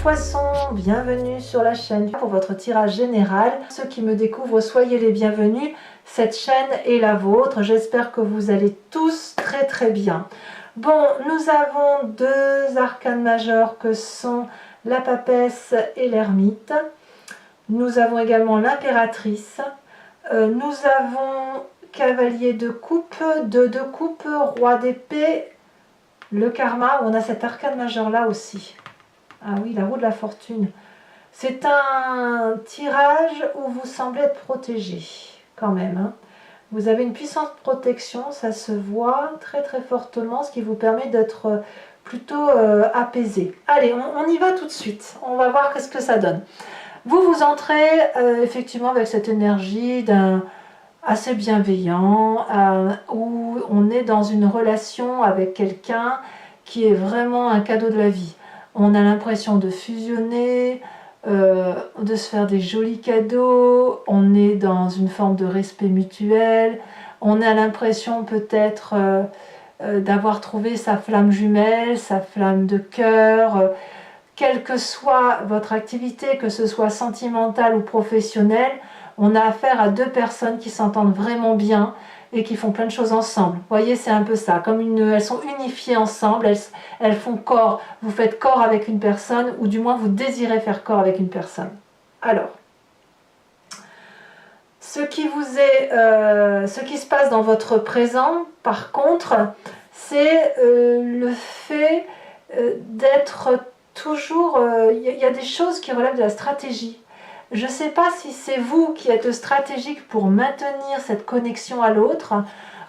Poissons, bienvenue sur la chaîne pour votre tirage général. Ceux qui me découvrent, soyez les bienvenus. Cette chaîne est la vôtre. J'espère que vous allez tous très bien. Bon, nous avons deux arcanes majeurs que sont la papesse et l'ermite. Nous avons également l'impératrice. Nous avons cavalier de coupe, de coupe, roi d'épée, le karma. On a cet arcane majeur là aussi. Ah oui, la roue de la fortune. C'est un tirage où vous semblez être protégé, quand même. Hein. Vous avez une puissante protection, ça se voit très fortement, ce qui vous permet d'être plutôt apaisé. Allez, on y va tout de suite. On va voir qu'est-ce que ça donne. Vous entrez effectivement avec cette énergie d'un assez bienveillant, où on est dans une relation avec quelqu'un qui est vraiment un cadeau de la vie. On a l'impression de fusionner, de se faire des jolis cadeaux, on est dans une forme de respect mutuel, on a l'impression peut-être d'avoir trouvé sa flamme jumelle, sa flamme de cœur, quelle que soit votre activité, que ce soit sentimentale ou professionnelle, on a affaire à deux personnes qui s'entendent vraiment bien et qui font plein de choses ensemble. Vous voyez, c'est un peu ça, comme elles sont unifiées ensemble, elles font corps, vous faites corps avec une personne, ou du moins vous désirez faire corps avec une personne. Alors, ce qui se passe dans votre présent, par contre, c'est le fait d'être toujours... Il y a des choses qui relèvent de la stratégie. Je ne sais pas si c'est vous qui êtes stratégique pour maintenir cette connexion à l'autre,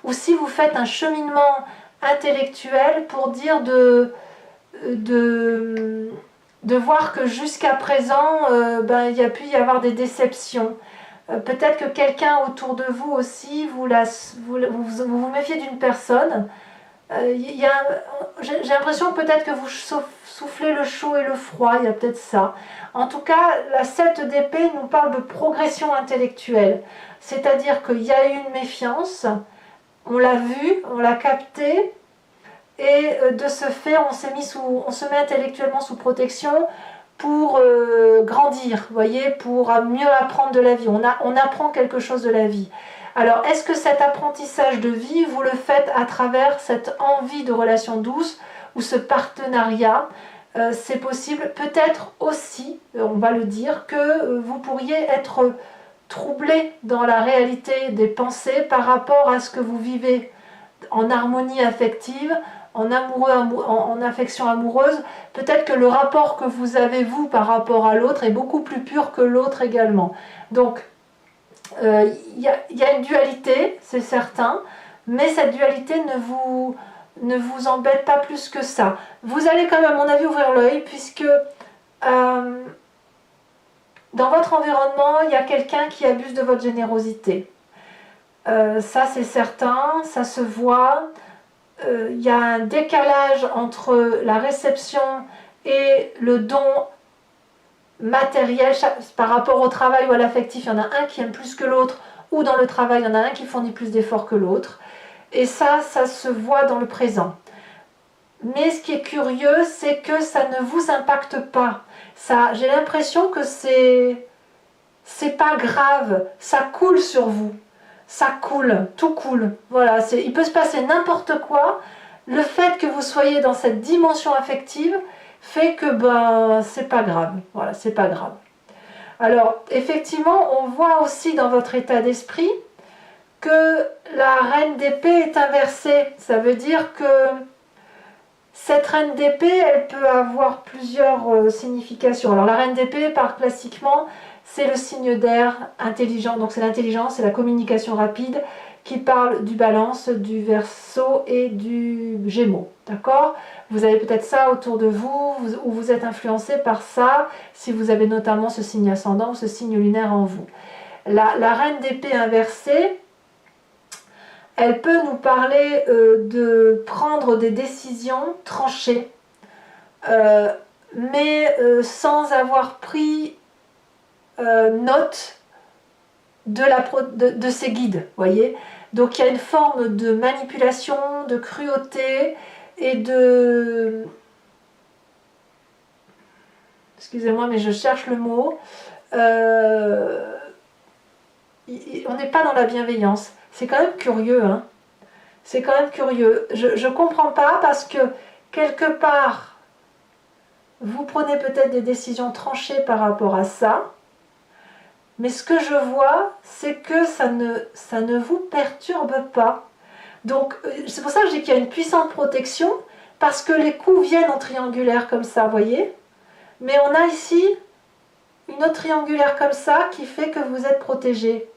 ou si vous faites un cheminement intellectuel pour dire de voir que jusqu'à présent, il y a pu y avoir des déceptions. Peut-être que quelqu'un autour de vous aussi, vous vous méfiez d'une personne. J'ai l'impression peut-être que vous soufflez le chaud et le froid, il y a peut-être ça. En tout cas, la 7 d'épée nous parle de progression intellectuelle. C'est-à-dire qu'il y a eu une méfiance, on l'a vu, on l'a capté, et de ce fait, on se met intellectuellement sous protection pour grandir, vous voyez, pour mieux apprendre de la vie. On apprend quelque chose de la vie. Alors, est-ce que cet apprentissage de vie, vous le faites à travers cette envie de relation douce ou ce partenariat? C'est possible. Peut-être aussi, on va le dire, que vous pourriez être troublé dans la réalité des pensées par rapport à ce que vous vivez en harmonie affective, en affection amoureuse. Peut-être que le rapport que vous avez, vous, par rapport à l'autre est beaucoup plus pur que l'autre également. Donc, il y a une dualité, c'est certain, mais cette dualité ne vous embête pas plus que ça. Vous allez quand même, à mon avis, ouvrir l'œil, puisque dans votre environnement, il y a quelqu'un qui abuse de votre générosité. Ça, c'est certain, ça se voit. Il y a un décalage entre la réception et le don matériel par rapport au travail ou à l'affectif. Il y en a un qui aime plus que l'autre, ou dans le travail, il y en a un qui fournit plus d'efforts que l'autre. Et ça se voit dans le présent. Mais ce qui est curieux, c'est que ça ne vous impacte pas. J'ai l'impression que c'est pas grave, ça coule sur vous. Ça coule, tout coule. Voilà, il peut se passer n'importe quoi. Le fait que vous soyez dans cette dimension affective fait que c'est pas grave. Voilà, c'est pas grave. Alors, effectivement, on voit aussi dans votre état d'esprit que la reine d'épée est inversée. Ça veut dire que cette reine d'épée, elle peut avoir plusieurs significations. Alors, la reine d'épée, classiquement, c'est le signe d'air intelligent. Donc, c'est l'intelligence, c'est la communication rapide qui parle du balance, du verseau et du gémeaux. D'accord? Vous avez peut-être ça autour de vous, ou vous êtes influencé par ça, si vous avez notamment ce signe ascendant ou ce signe lunaire en vous. La reine d'épée inversée, elle peut nous parler de prendre des décisions tranchées, mais sans avoir pris note de ses guides, voyez. Donc il y a une forme de manipulation, de cruauté et de... excusez-moi, mais je cherche le mot. On n'est pas dans la bienveillance. C'est quand même curieux, hein. C'est quand même curieux. Je ne comprends pas parce que quelque part, vous prenez peut-être des décisions tranchées par rapport à ça. Mais ce que je vois, c'est que ça ne vous perturbe pas. Donc, c'est pour ça que je dis qu'il y a une puissante protection, parce que les coups viennent en triangulaire comme ça, vous voyez. Mais on a ici une autre triangulaire comme ça qui fait que vous êtes protégé.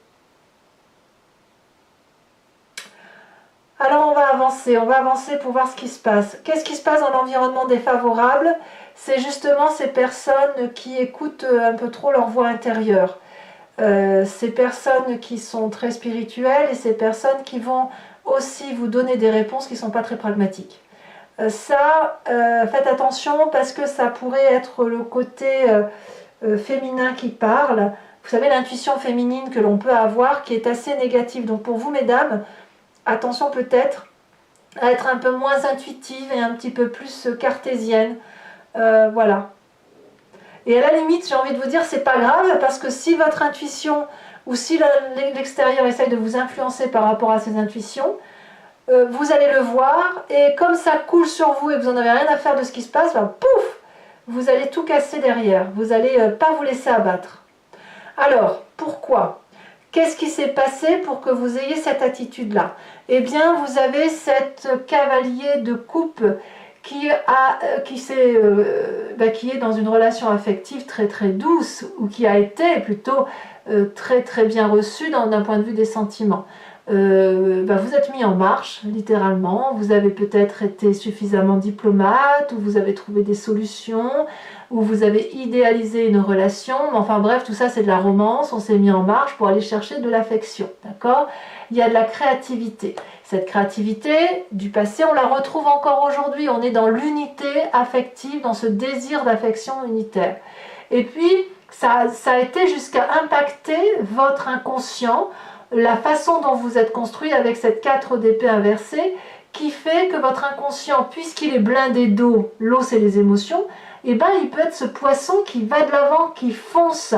Alors on va avancer pour voir ce qui se passe. Qu'est-ce qui se passe dans l'environnement défavorable? C'est justement ces personnes qui écoutent un peu trop leur voix intérieure. Ces personnes qui sont très spirituelles et ces personnes qui vont aussi vous donner des réponses qui ne sont pas très pragmatiques. Faites attention parce que ça pourrait être le côté féminin qui parle. Vous savez, l'intuition féminine que l'on peut avoir qui est assez négative. Donc pour vous, mesdames, attention peut-être à être un peu moins intuitive et un petit peu plus cartésienne. Voilà. Et à la limite, j'ai envie de vous dire, c'est pas grave, parce que si votre intuition, ou si l'extérieur essaye de vous influencer par rapport à ces intuitions, vous allez le voir, et comme ça coule sur vous et que vous n'en avez rien à faire de ce qui se passe, ben, pouf, vous allez tout casser derrière. Vous n'allez pas vous laisser abattre. Alors, pourquoi? Qu'est-ce qui s'est passé pour que vous ayez cette attitude-là? Eh bien, vous avez cette cavalier de coupe qui est dans une relation affective très très douce, ou qui a été plutôt très très bien reçue d'un point de vue des sentiments. Vous êtes mis en marche, littéralement. Vous avez peut-être été suffisamment diplomate, ou vous avez trouvé des solutions, ou vous avez idéalisé une relation. Mais enfin bref, tout ça c'est de la romance. On s'est mis en marche pour aller chercher de l'affection, d'accord? Il y a de la créativité. Cette créativité du passé, on la retrouve encore aujourd'hui. On est dans l'unité affective, dans ce désir d'affection unitaire. Et puis, ça a été jusqu'à impacter votre inconscient, la façon dont vous êtes construit avec cette 4 d'épée inversée, qui fait que votre inconscient, puisqu'il est blindé d'eau, l'eau c'est les émotions, et ben il peut être ce poisson qui va de l'avant, qui fonce,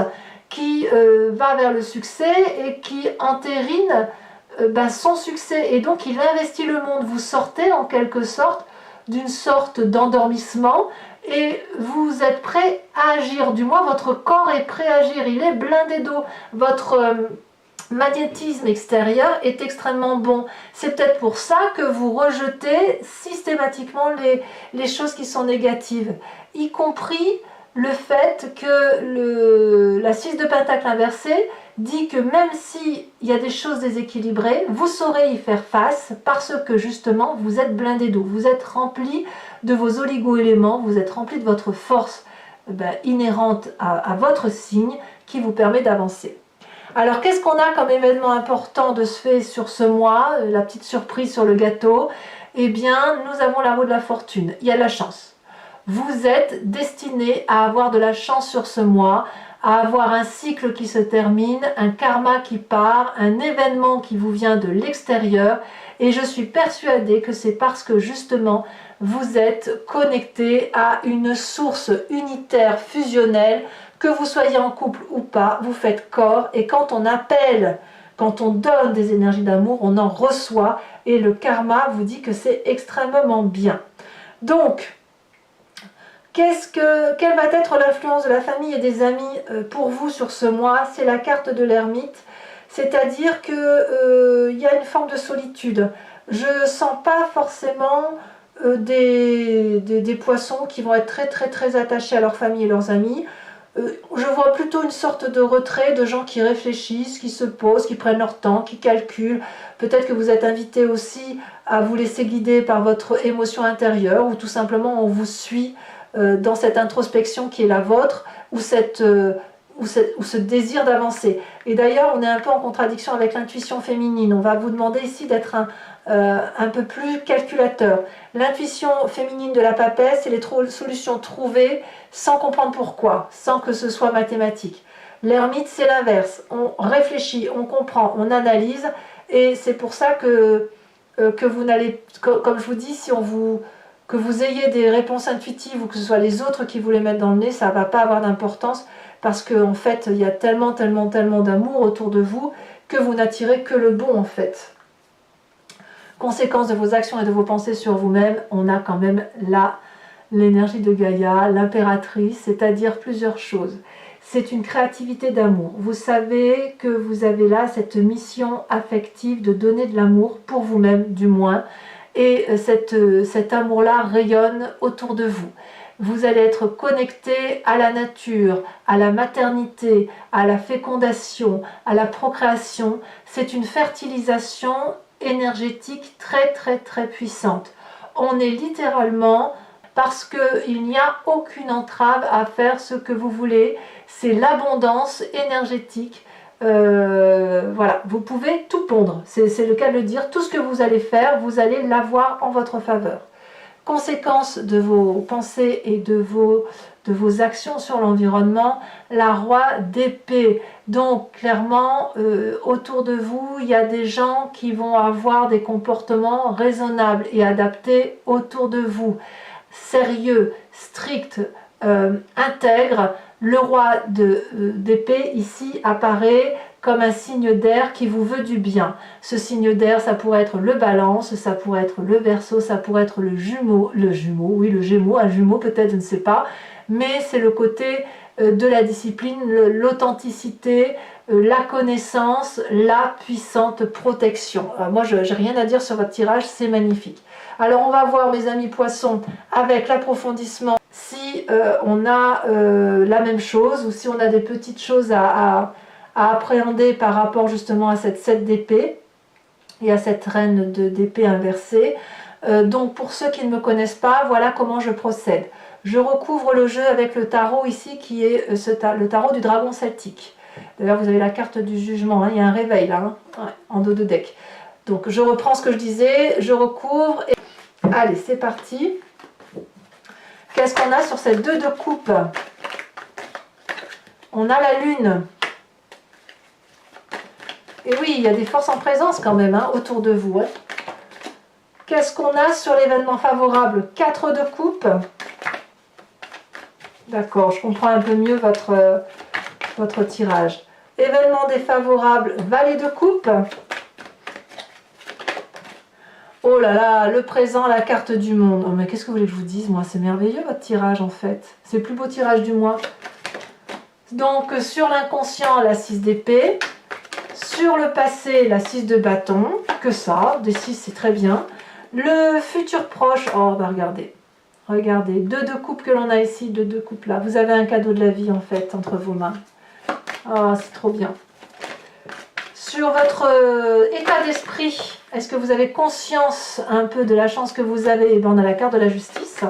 qui va vers le succès et qui entérine son succès. Et donc il investit le monde. Vous sortez en quelque sorte d'une sorte d'endormissement et vous êtes prêt à agir. Du moins votre corps est prêt à agir. Il est blindé d'eau. Votre magnétisme extérieur est extrêmement bon. C'est peut-être pour ça que vous rejetez systématiquement les choses qui sont négatives, y compris le fait que la 6 de pentacle inversée dit que même s'il y a des choses déséquilibrées, vous saurez y faire face parce que justement vous êtes blindé d'eau, vous êtes rempli de vos oligo-éléments, vous êtes rempli de votre force inhérente à votre signe qui vous permet d'avancer. Alors qu'est-ce qu'on a comme événement important de se faire sur ce mois, la petite surprise sur le gâteau? Eh bien nous avons la roue de la fortune, il y a de la chance. Vous êtes destiné à avoir de la chance sur ce mois, à avoir un cycle qui se termine, un karma qui part, un événement qui vous vient de l'extérieur. Et je suis persuadée que c'est parce que justement vous êtes connecté à une source unitaire fusionnelle, que vous soyez en couple ou pas, vous faites corps. Et quand on appelle, quand on donne des énergies d'amour, on en reçoit. Et le karma vous dit que c'est extrêmement bien. Donc, quelle va être l'influence de la famille et des amis pour vous sur ce mois? C'est la carte de l'ermite, c'est-à-dire qu'il y a une forme de solitude. Je ne sens pas forcément des poissons qui vont être très très très attachés à leur famille et leurs amis. Je vois plutôt une sorte de retrait de gens qui réfléchissent, qui se posent, qui prennent leur temps, qui calculent. Peut-être que vous êtes invité aussi à vous laisser guider par votre émotion intérieure, ou tout simplement on vous suit dans cette introspection qui est la vôtre, ou ce désir d'avancer. Et d'ailleurs, on est un peu en contradiction avec l'intuition féminine. On va vous demander ici d'être un peu plus calculateur. L'intuition féminine de la papesse, c'est les solutions trouvées sans comprendre pourquoi, sans que ce soit mathématique. L'ermite, c'est l'inverse. On réfléchit, on comprend, on analyse, et c'est pour ça que vous n'allez, comme je vous dis, si on vous Que vous ayez des réponses intuitives ou que ce soit les autres qui vous les mettent dans le nez, ça ne va pas avoir d'importance parce qu'en fait, il y a tellement d'amour autour de vous que vous n'attirez que le bon en fait. Conséquence de vos actions et de vos pensées sur vous-même, on a quand même là l'énergie de Gaïa, l'impératrice, c'est-à-dire plusieurs choses. C'est une créativité d'amour. Vous savez que vous avez là cette mission affective de donner de l'amour pour vous-même du moins. Et cet amour-là rayonne autour de vous. Vous allez être connecté à la nature, à la maternité, à la fécondation, à la procréation. C'est une fertilisation énergétique très puissante. On est littéralement, parce qu'il n'y a aucune entrave à faire ce que vous voulez, c'est l'abondance énergétique. Voilà, vous pouvez tout pondre, c'est le cas de le dire, tout ce que vous allez faire, vous allez l'avoir en votre faveur. Conséquence de vos pensées et de vos actions sur l'environnement, la roi d'épée. Donc clairement, autour de vous, il y a des gens qui vont avoir des comportements raisonnables et adaptés autour de vous. Sérieux, strict, intègre. Le roi d'épée ici apparaît comme un signe d'air qui vous veut du bien. Ce signe d'air, ça pourrait être le balance, ça pourrait être le verseau, ça pourrait être le gémeau, un jumeau peut-être, je ne sais pas, mais c'est le côté de la discipline, l'authenticité, la connaissance, la puissante protection. Alors moi, je n'ai rien à dire sur votre tirage, c'est magnifique. Alors on va voir, mes amis poissons, avec l'approfondissement, si on a la même chose ou si on a des petites choses à appréhender par rapport justement à cette 7 d'épée et à cette reine d'épée inversée. Donc pour ceux qui ne me connaissent pas, voilà comment je procède. Je recouvre le jeu avec le tarot ici qui est le tarot du dragon celtique. D'ailleurs vous avez la carte du jugement, hein, il y a un réveil là, hein, ouais, en dos de deck. Donc je reprends ce que je disais, je recouvre et... Allez, c'est parti. Qu'est-ce qu'on a sur cette 2 de coupe? On a la lune. Et oui, il y a des forces en présence quand même hein, autour de vous. Hein. Qu'est-ce qu'on a sur l'événement favorable? 4 de coupe. D'accord, je comprends un peu mieux votre tirage. Événement défavorable, valet de coupe. Oh là là, le présent, la carte du monde. Oh mais qu'est-ce que vous voulez que je vous dise, moi? C'est merveilleux votre tirage en fait. C'est le plus beau tirage du mois. Donc sur l'inconscient, la 6 d'épée. Sur le passé, la 6 de bâton. Que ça, des 6 c'est très bien. Le futur proche, oh bah regardez. Regardez, 2 de coupe que l'on a ici, 2 de coupe là. Vous avez un cadeau de la vie en fait entre vos mains. Oh, c'est trop bien. Sur votre état d'esprit, est-ce que vous avez conscience un peu de la chance que vous avez? Et bien, on a la carte de la justice.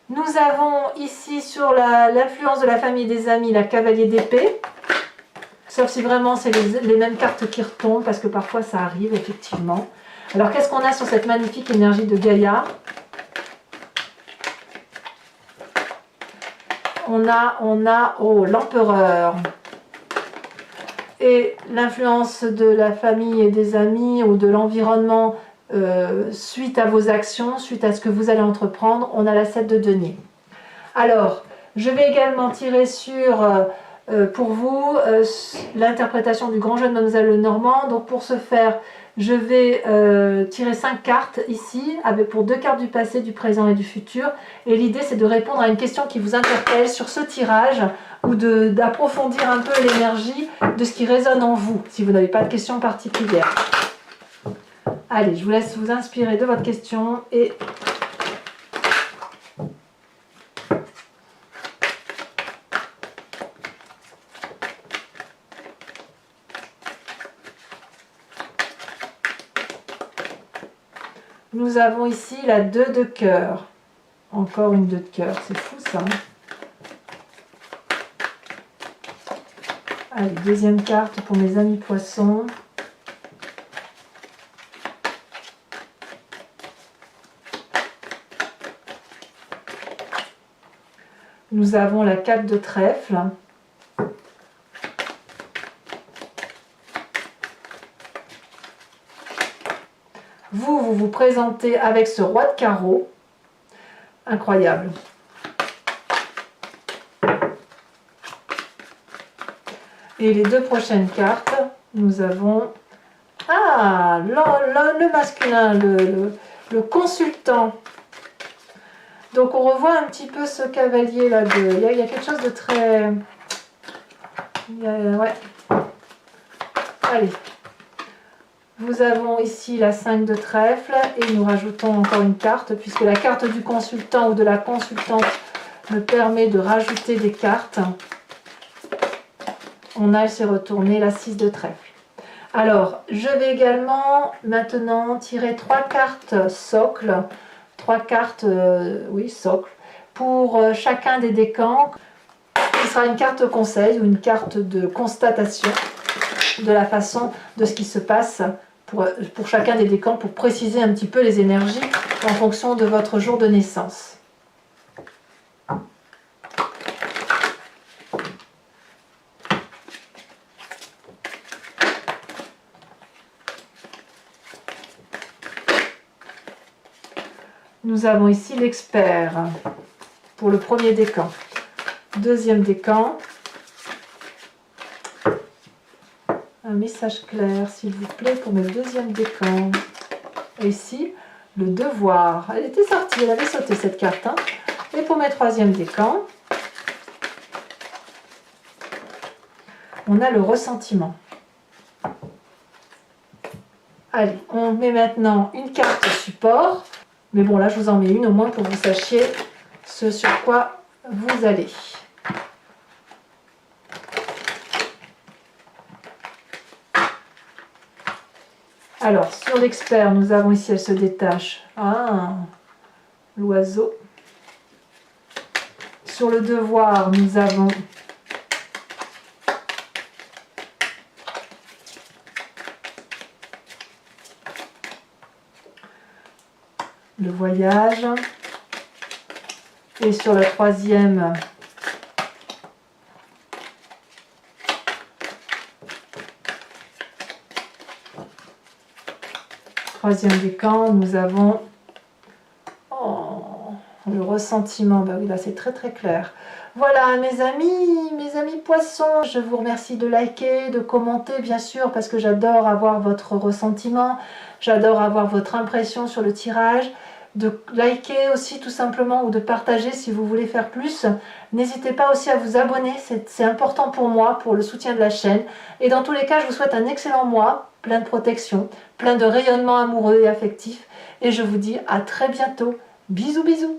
Nous avons ici sur l'influence de la famille et des amis, la cavalier d'épée. Sauf si vraiment c'est les mêmes cartes qui retombent, parce que parfois ça arrive effectivement. Alors qu'est-ce qu'on a sur cette magnifique énergie de Gaïa? On a oh, l'empereur. Et l'influence de la famille et des amis ou de l'environnement suite à vos actions, suite à ce que vous allez entreprendre, on a la 7 de denier. Alors, je vais également tirer sur, pour vous, l'interprétation du grand jeu de Mademoiselle Lenormand. Donc pour ce faire, je vais tirer 5 cartes ici, pour 2 cartes du passé, du présent et du futur. Et l'idée, c'est de répondre à une question qui vous interpelle sur ce tirage, ou d'approfondir un peu l'énergie de ce qui résonne en vous, si vous n'avez pas de question particulière. Allez, je vous laisse vous inspirer de votre question et... Nous avons ici la 2 de cœur. Encore une 2 de cœur, c'est fou ça. Allez, deuxième carte pour mes amis poissons. Nous avons la 4 de trèfle. Vous vous présenter avec ce roi de carreau. Incroyable. Et les deux prochaines cartes, nous avons le masculin, le consultant. Donc on revoit un petit peu ce cavalier là. Il y a quelque chose de très... ouais. Allez. Nous avons ici la 5 de trèfle et nous rajoutons encore une carte puisque la carte du consultant ou de la consultante me permet de rajouter des cartes. On a, elle s'est retournée, la 6 de trèfle. Alors, je vais également maintenant tirer 3 cartes socle, 3 cartes, oui, socle, pour chacun des décans. Ce sera une carte conseil ou une carte de constatation de la façon de ce qui se passe pour chacun des décans, pour préciser un petit peu les énergies en fonction de votre jour de naissance. Nous avons ici l'expert pour le premier décan. Deuxième décan. Un message clair, s'il vous plaît, pour le deuxième décan. Et ici, le devoir. Elle était sortie, elle avait sauté cette carte. Hein. Et pour mes troisième décans, on a le ressentiment. Allez, on met maintenant une carte support. Mais bon, là, je vous en mets une au moins pour que vous sachiez ce sur quoi vous allez. Alors, sur l'expert, nous avons ici, elle se détache. Ah, l'oiseau. Sur le devoir, nous avons le voyage. Et sur la troisième, décan, nous avons le ressentiment. Ben oui, là c'est très très clair. Voilà mes amis poissons, je vous remercie de liker, de commenter bien sûr parce que j'adore avoir votre ressentiment, j'adore avoir votre impression sur le tirage, de liker aussi tout simplement ou de partager si vous voulez faire plus. N'hésitez pas aussi à vous abonner, c'est important pour moi, pour le soutien de la chaîne. Et dans tous les cas, je vous souhaite un excellent mois, plein de protection, plein de rayonnement amoureux et affectif. Et je vous dis à très bientôt. Bisous bisous.